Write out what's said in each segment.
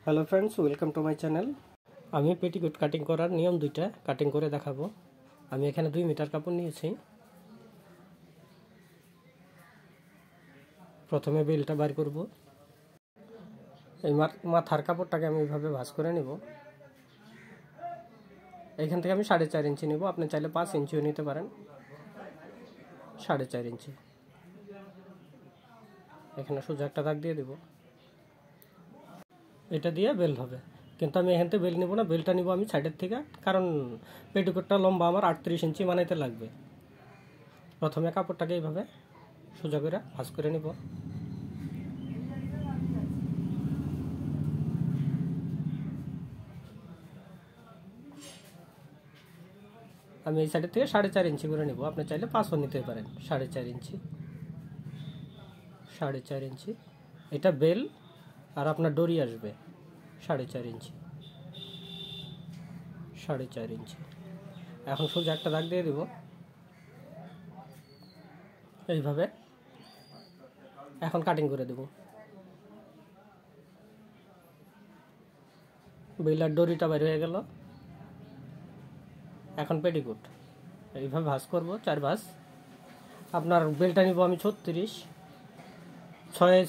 Hello friends welcome to my channel. আমি petticoat cutting করার নিয়ম দুইটা কাটিং করে দেখাবো। আমি এখানে 2 মিটার কাপড় নিয়েছি। প্রথমে বেলটা বার করব। এই মাথার কাপড়টাকে আমি এইভাবে ভাঁজ করে নেব। এখান থেকে আমি 4.5 ইঞ্চি নেব, আপনি চাইলে 5 ইঞ্চিও নিতে পারেন। 4.5 ইঞ্চি এখানে সোজা একটা দাগ দিয়ে দেব। এটা দিয়ে বেল হবে, কিন্তু আমি এখান থেকে বেল নিব না, বেলটা নিব আমি সাইডের থেকে, কারণ পেটিকোটটা লম্বা আমার 38 ইঞ্চি বানাইতে লাগবে। প্রথমে কাপড়টাকে এইভাবে সোজা করে ভাঁজ করে নিব। আমি এই সাইডের থেকে 4.5 ইঞ্চি করে নিব, আপনি চাইলে 5ও নিতে পারেন। 4.5 ইঞ্চি 4.5 ইঞ্চি এটা বেল, আর আপনার ডরি আসবে 4.5 ইঞ্চি 4.5 ইঞ্চি। এখন সোজা একটা দাগ দিয়ে দেব এইভাবে। এখন কাটিং করে দেব। বেল আর ডরিটা বের হয়ে গেল। এখন পেটিকোট এইভাবে ভাঁজ করব, 4 ভাঁজ। আপনার বেলটা নিব আমি 36,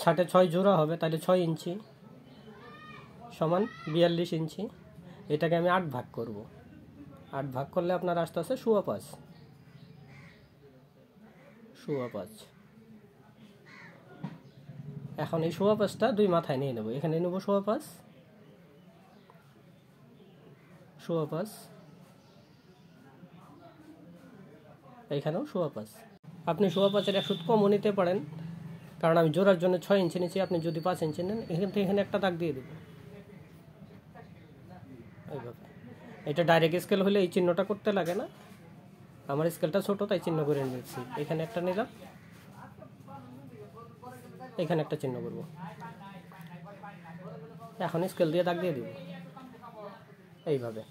6 জোড়া হবে, তাহলে 6 ইঞ্চি সমান 42 ইঞ্চি। এটাকে আমি 8 ভাগ করব। 8 ভাগ করলে আপনার আস্তে আস্তে 5.25। এখন এই 5.25টা 2 মাথায় নিয়ে নেব। এখানে নেব 5.25, এইখানেও 5.25। আপনি 5.25-এর 1 কমও নিতে পারেন, কারণ আমি জোড়ার জন্য 6 ইঞ্চি নিয়েছি। আপনি যদি 5 ইঞ্চি নেন, এখান থেকে এখানে একটা দাগ দিয়ে দেব এইভাবে। এটা ডাইরেক্ট স্কেল হলে এই চিহ্নটা করতে লাগে না, আমার স্কেলটা ছোট তাই চিহ্ন করে নিয়েছি। এখানে একটা নিলাম, এখানে একটা চিহ্ন করব। এখন স্কেল দিয়ে দাগ দিয়ে দিব এইভাবে।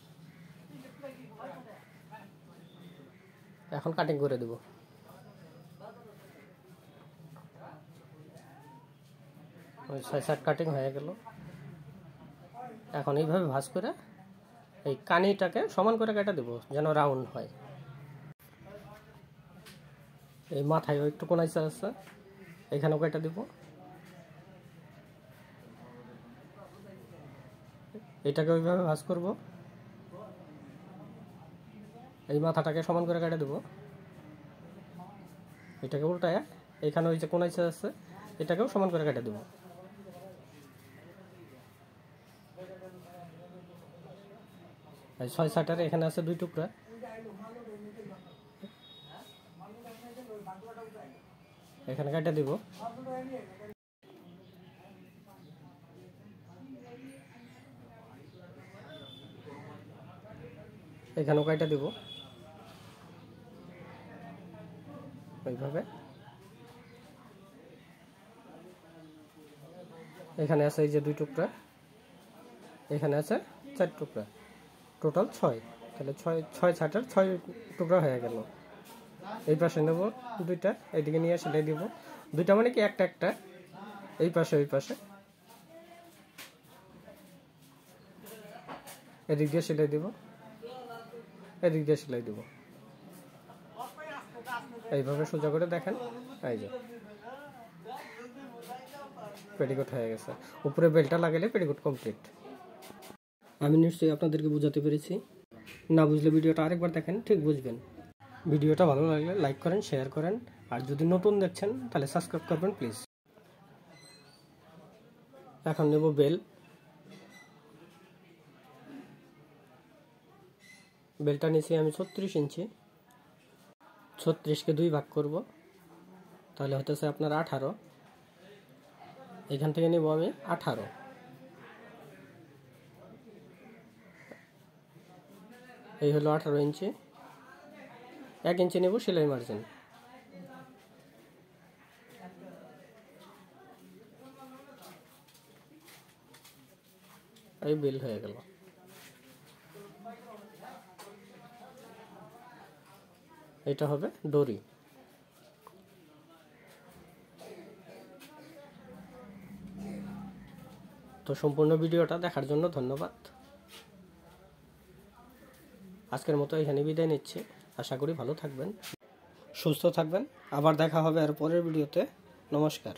এখন কাটিং করে দেব। ওই 6-7 কাটিং হয়ে গেল। এখন এইভাবে ভাঁজ করে এই কানিটাকে সমান করে কেটে দেব, যেন রাউন্ড হয়। এই মাথায় একটু কোনাইসা আছে, এখানেও কেটে দেব। এটাকে ওইভাবে ভাঁজ করব। এই মাথাটাকে সমান করে কেটে দেব। এটাকে উল্টায় এখানে ওই যে কোনাইসা আছে, এটাকেও সমান করে কেটে দেব। এই 6-7-এর এখানে আছে 2 টুকরা। এখানে কেটে দিব। এখানেও কেটে দিব এইভাবে। এখানে আছে এই যে 2 টুকরা, এখানে আছে 4 টুকরা, টোটাল 6। তাহলে 6-6-8-এর 6 টুকরা হয়ে গেল। এই পাশে নেব 2টা, এইদিকে নিয়ে সেলাই দিব। 2টা মানে কি একটা একটা, এই পাশে ওই পাশে। এদিক দিয়ে সেলাই দিব, এদিক দিয়ে সেলাই দিব। এইভাবে সোজা করে দেখেন, এই যে পেটিকোট হয়ে গেছে। উপরে বেলটা লাগালে পেটিকোট কমপ্লিট। আমি নিশ্চয়ই আপনাদেরকে বোঝাতে পেরেছি। না বুঝলে ভিডিওটা আরেকবার দেখেন, ঠিক বুঝবেন। ভিডিওটা ভালো লাগলে লাইক করেন, শেয়ার করেন, আর যদি নতুন দেখছেন তাহলে সাবস্ক্রাইব করবেন প্লিজ। এখন নেব বেল। বেলটা নিয়েছি আমি 36 ইঞ্চি। 36কে 2 ভাগ করব, তাহলে হতেছে আপনার 18। এখান থেকে নেব আমি 18। এই হলো 18 ইঞ্চি। 1 ইঞ্চি নেব সেলাই মার্জিন। এই বেল হয়ে গেল। এটা হবে ডরি। তো সম্পূর্ণ ভিডিওটা দেখার জন্য ধন্যবাদ। আজকের মতো এখানে বিদায় নিচ্ছি। আশা করি ভালো থাকবেন, সুস্থ থাকবেন। আবার দেখা হবে আর পরের ভিডিওতে। নমস্কার।